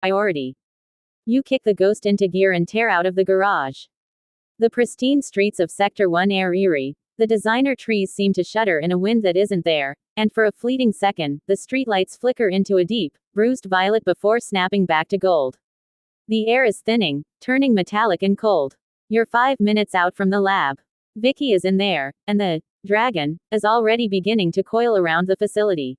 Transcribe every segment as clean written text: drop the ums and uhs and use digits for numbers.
priority. You kick the ghost into gear and tear out of the garage. The pristine streets of Sector 1 are eerie. The designer trees seem to shudder in a wind that isn't there, and for a fleeting second, the streetlights flicker into a deep, bruised violet before snapping back to gold. The air is thinning, turning metallic and cold. You're 5 minutes out from the lab. Vicky is in there, and the dragon is already beginning to coil around the facility.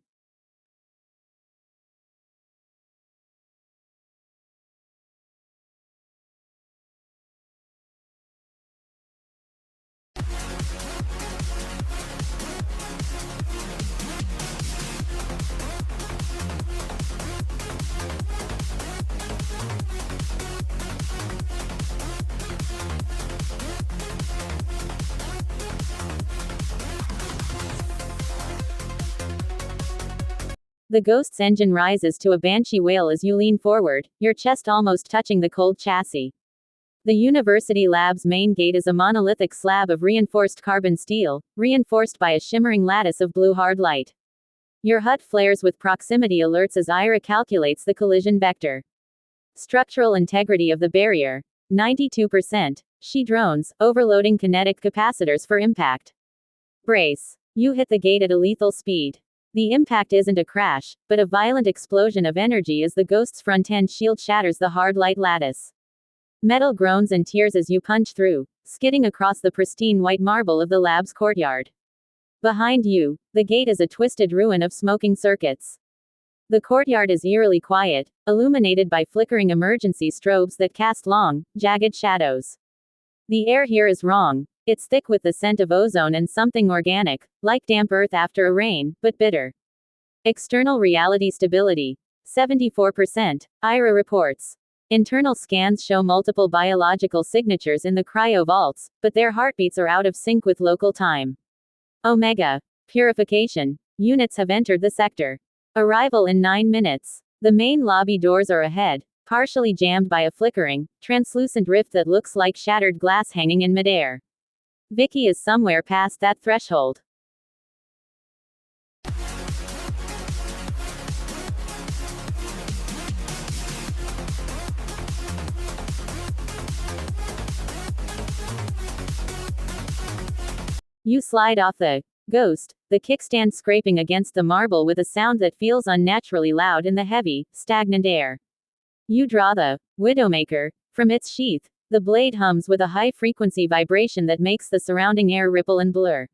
The ghost's engine rises to a banshee wail as you lean forward, your chest almost touching the cold chassis. The university lab's main gate is a monolithic slab of reinforced carbon steel, reinforced by a shimmering lattice of blue hard light. Your HUD flares with proximity alerts as Ira calculates the collision vector. Structural integrity of the barrier, 92%. She drones, overloading kinetic capacitors for impact. Brace. You hit the gate at a lethal speed. The impact isn't a crash, but a violent explosion of energy as the ghost's front end shield shatters the hard light lattice. Metal groans and tears as you punch through, skidding across the pristine white marble of the lab's courtyard. Behind you, the gate is a twisted ruin of smoking circuits. The courtyard is eerily quiet, illuminated by flickering emergency strobes that cast long, jagged shadows. The air here is wrong. It's thick with the scent of ozone and something organic, like damp earth after a rain, but bitter. External reality stability, 74%, Ira reports. Internal scans show multiple biological signatures in the cryo vaults, but their heartbeats are out of sync with local time. Omega. Purification. Units have entered the sector. Arrival in 9 minutes. The main lobby doors are ahead, partially jammed by a flickering, translucent rift that looks like shattered glass hanging in midair. Vicky is somewhere past that threshold. You slide off the ghost, the kickstand scraping against the marble with a sound that feels unnaturally loud in the heavy, stagnant air. You draw the Widowmaker from its sheath. The blade hums with a high-frequency vibration that makes the surrounding air ripple and blur.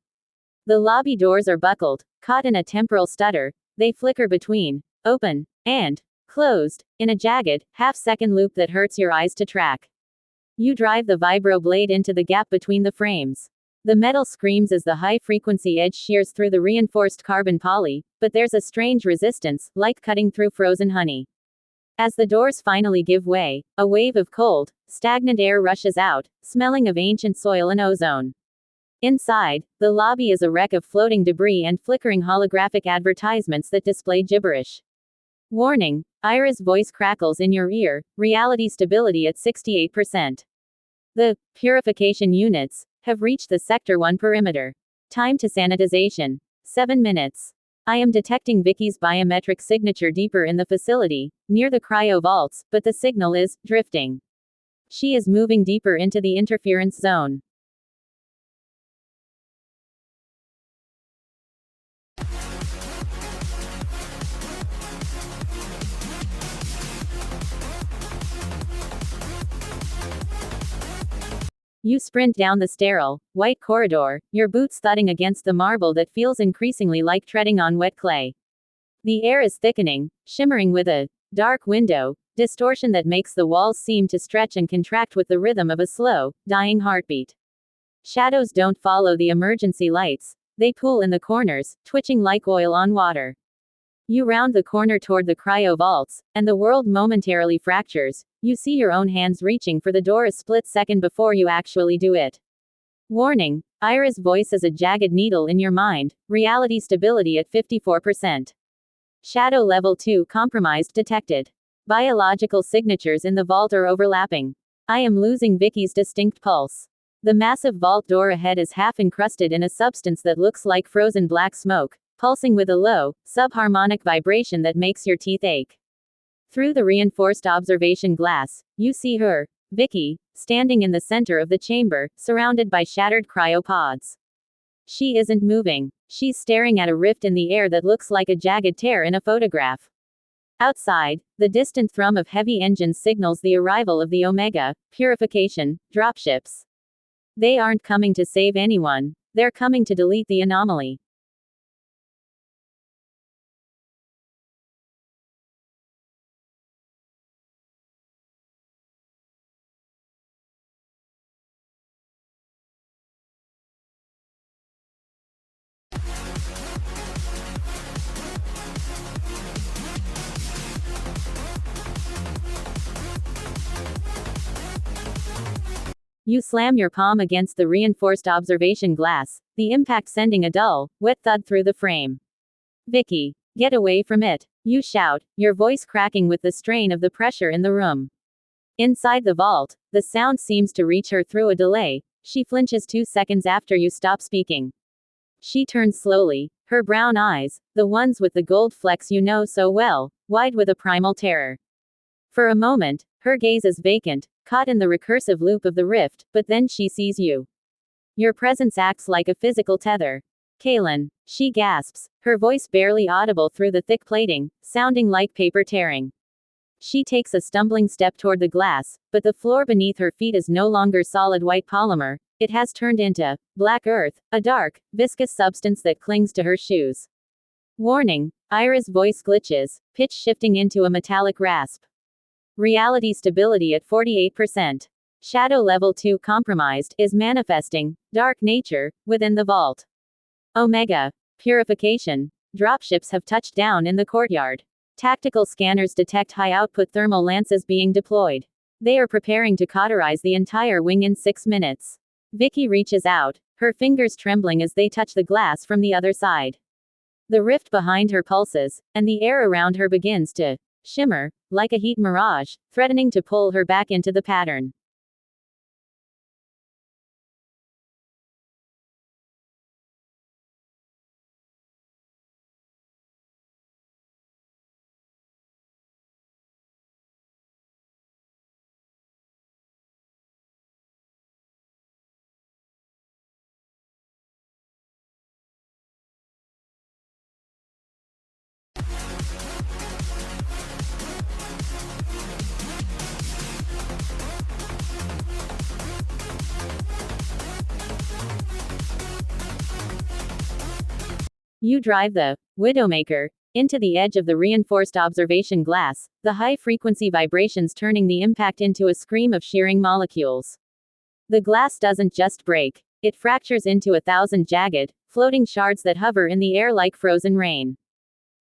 The lobby doors are buckled, caught in a temporal stutter. They flicker between open and closed, in a jagged, half-second loop that hurts your eyes to track. You drive the vibro blade into the gap between the frames. The metal screams as the high-frequency edge shears through the reinforced carbon poly, but there's a strange resistance, like cutting through frozen honey. As the doors finally give way, a wave of cold, stagnant air rushes out, smelling of ancient soil and ozone. Inside, the lobby is a wreck of floating debris and flickering holographic advertisements that display gibberish. Warning, Ira's voice crackles in your ear, reality stability at 68%. The purification units have reached the Sector 1 perimeter. Time to sanitization, 7 minutes. I am detecting Vicky's biometric signature deeper in the facility, near the cryo vaults, but the signal is drifting. She is moving deeper into the interference zone. You sprint down the sterile, white corridor, your boots thudding against the marble that feels increasingly like treading on wet clay. The air is thickening, shimmering with a dark window distortion that makes the walls seem to stretch and contract with the rhythm of a slow, dying heartbeat. Shadows don't follow the emergency lights, they pool in the corners, twitching like oil on water. You round the corner toward the cryo vaults, and the world momentarily fractures. You see your own hands reaching for the door a split second before you actually do it. Warning, Ira's voice is a jagged needle in your mind, reality stability at 54%. Shadow level 2 compromised detected. Biological signatures in the vault are overlapping. I am losing Vicky's distinct pulse. The massive vault door ahead is half encrusted in a substance that looks like frozen black smoke, pulsing with a low, subharmonic vibration that makes your teeth ache. Through the reinforced observation glass, you see her, Vicky, standing in the center of the chamber, surrounded by shattered cryopods. She isn't moving. She's staring at a rift in the air that looks like a jagged tear in a photograph. Outside, the distant thrum of heavy engines signals the arrival of the Omega purification dropships. They aren't coming to save anyone. They're coming to delete the anomaly. You slam your palm against the reinforced observation glass, the impact sending a dull, wet thud through the frame. Vicky, get away from it, you shout, your voice cracking with the strain of the pressure in the room. Inside the vault, the sound seems to reach her through a delay. She flinches 2 seconds after you stop speaking. She turns slowly, her brown eyes, the ones with the gold flecks you know so well, wide with a primal terror. For a moment, her gaze is vacant, caught in the recursive loop of the rift, but then she sees you. Your presence acts like a physical tether. Kaelen, she gasps, her voice barely audible through the thick plating, sounding like paper tearing. She takes a stumbling step toward the glass, but the floor beneath her feet is no longer solid white polymer, it has turned into black earth, a dark, viscous substance that clings to her shoes. Warning, Ira's voice glitches, pitch shifting into a metallic rasp. Reality stability at 48%. Shadow level 2 compromised is manifesting, dark nature, within the vault. Omega. Purification. Dropships have touched down in the courtyard. Tactical scanners detect high-output thermal lances being deployed. They are preparing to cauterize the entire wing in 6 minutes. Vicky reaches out, her fingers trembling as they touch the glass from the other side. The rift behind her pulses, and the air around her begins to shimmer, like a heat mirage, threatening to pull her back into the pattern. You drive the Widowmaker into the edge of the reinforced observation glass, the high-frequency vibrations turning the impact into a scream of shearing molecules. The glass doesn't just break, it fractures into 1,000 jagged, floating shards that hover in the air like frozen rain.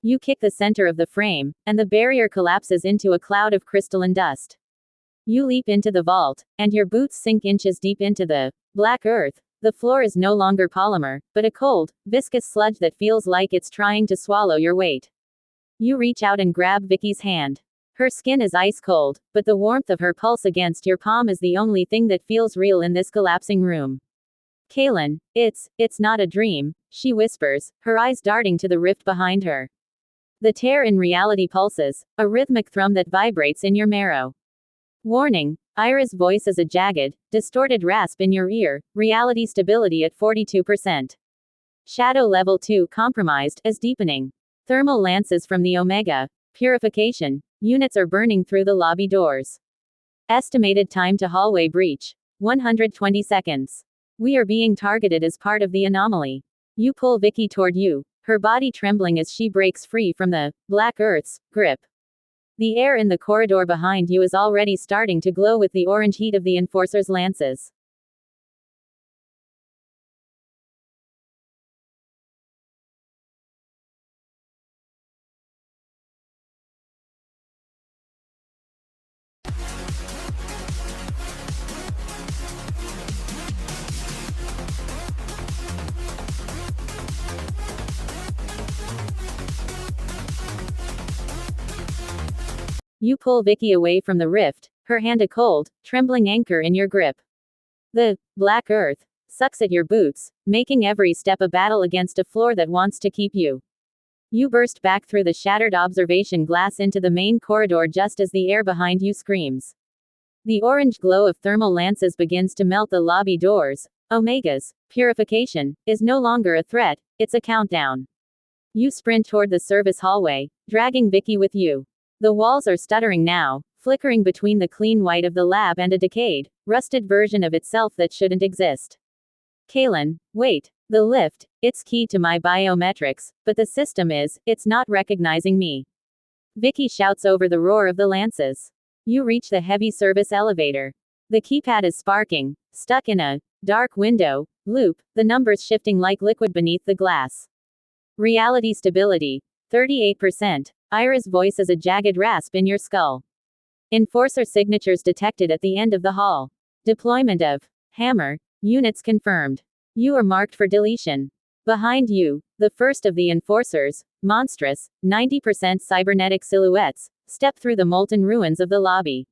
You kick the center of the frame, and the barrier collapses into a cloud of crystalline dust. You leap into the vault, and your boots sink inches deep into the black earth. The floor is no longer polymer, but a cold, viscous sludge that feels like it's trying to swallow your weight. You reach out and grab Vicky's hand. Her skin is ice cold, but the warmth of her pulse against your palm is the only thing that feels real in this collapsing room. Kaelen, it's not a dream, she whispers, her eyes darting to the rift behind her. The tear in reality pulses, a rhythmic thrum that vibrates in your marrow. Warning, Ira's voice is a jagged, distorted rasp in your ear, reality stability at 42%. Shadow level 2 compromised is deepening. Thermal lances from the Omega purification units are burning through the lobby doors. Estimated time to hallway breach, 120 seconds. We are being targeted as part of the anomaly. You pull Vicky toward you, her body trembling as she breaks free from the Black Earth's grip. The air in the corridor behind you is already starting to glow with the orange heat of the Enforcer's lances. You pull Vicky away from the rift, her hand a cold, trembling anchor in your grip. The Black Earth sucks at your boots, making every step a battle against a floor that wants to keep you. You burst back through the shattered observation glass into the main corridor just as the air behind you screams. The orange glow of thermal lances begins to melt the lobby doors. Omega's purification is no longer a threat, it's a countdown. You sprint toward the service hallway, dragging Vicky with you. The walls are stuttering now, flickering between the clean white of the lab and a decayed, rusted version of itself that shouldn't exist. Kaelen, wait. The lift, it's key to my biometrics, but the system it's not recognizing me. Vicky shouts over the roar of the lances. You reach the heavy service elevator. The keypad is sparking, stuck in a dark window loop, the numbers shifting like liquid beneath the glass. Reality stability, 38%. Ira's voice is a jagged rasp in your skull. Enforcer signatures detected at the end of the hall. Deployment of hammer units confirmed. You are marked for deletion. Behind you, the first of the enforcers, monstrous, 90% cybernetic silhouettes, step through the molten ruins of the lobby.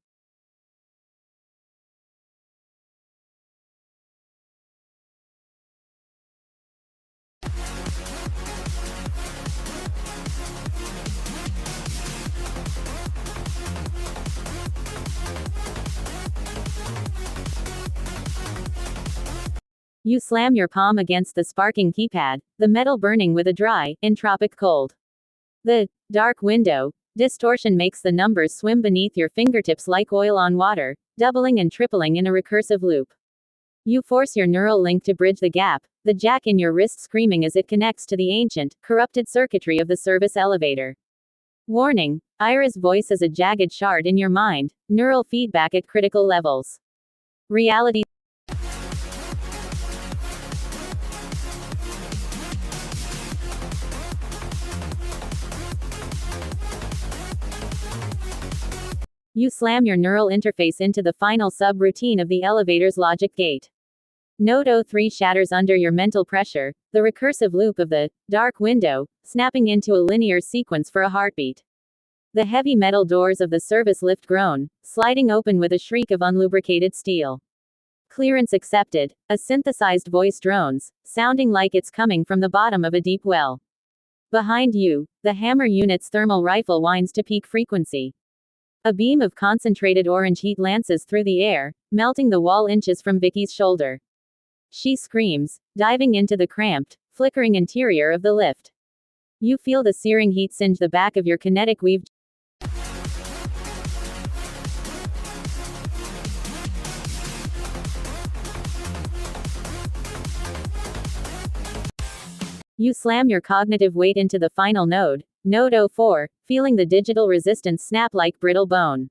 You slam your palm against the sparking keypad, the metal burning with a dry, entropic cold. The dark window distortion makes the numbers swim beneath your fingertips like oil on water, doubling and tripling in a recursive loop. You force your neural link to bridge the gap, the jack in your wrist screaming as it connects to the ancient, corrupted circuitry of the service elevator. Warning, Ira's voice is a jagged shard in your mind, neural feedback at critical levels. Reality. You slam your neural interface into the final subroutine of the elevator's logic gate. Node 03 shatters under your mental pressure, the recursive loop of the dark window, snapping into a linear sequence for a heartbeat. The heavy metal doors of the service lift groan, sliding open with a shriek of unlubricated steel. Clearance accepted, a synthesized voice drones, sounding like it's coming from the bottom of a deep well. Behind you, the hammer unit's thermal rifle winds to peak frequency. A beam of concentrated orange heat lances through the air, melting the wall inches from Vicky's shoulder. She screams, diving into the cramped, flickering interior of the lift. You feel the searing heat singe the back of your kinetic weave. You slam your cognitive weight into the final node, Node 04, feeling the digital resistance snap like brittle bone.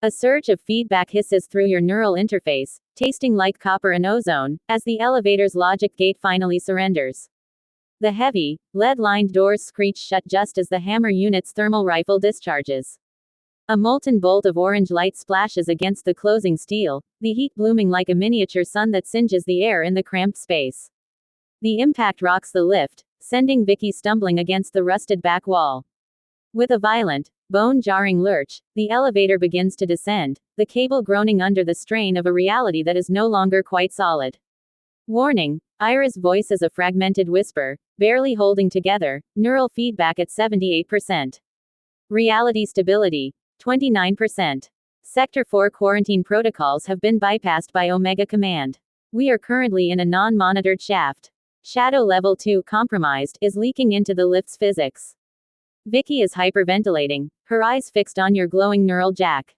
A surge of feedback hisses through your neural interface, tasting like copper and ozone, as the elevator's logic gate finally surrenders. The heavy, lead-lined doors screech shut just as the hammer unit's thermal rifle discharges. A molten bolt of orange light splashes against the closing steel, the heat blooming like a miniature sun that singes the air in the cramped space. The impact rocks the lift, sending Vicky stumbling against the rusted back wall. With a violent, bone-jarring lurch, the elevator begins to descend, the cable groaning under the strain of a reality that is no longer quite solid. Warning, Ira's voice is a fragmented whisper, barely holding together, neural feedback at 78%. Reality stability, 29%. Sector 4 quarantine protocols have been bypassed by Omega Command. We are currently in a non-monitored shaft. Shadow Level 2 compromised is leaking into the lift's physics. Vicky is hyperventilating, her eyes fixed on your glowing neural jack.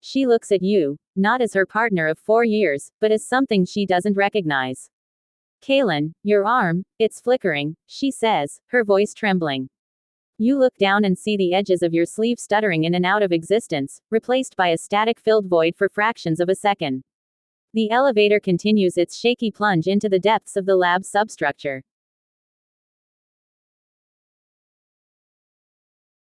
She looks at you, not as her partner of 4 years, but as something she doesn't recognize. Kaelen, your arm, it's flickering, she says, her voice trembling. You look down and see the edges of your sleeve stuttering in and out of existence, replaced by a static-filled void for fractions of a second. The elevator continues its shaky plunge into the depths of the lab's substructure.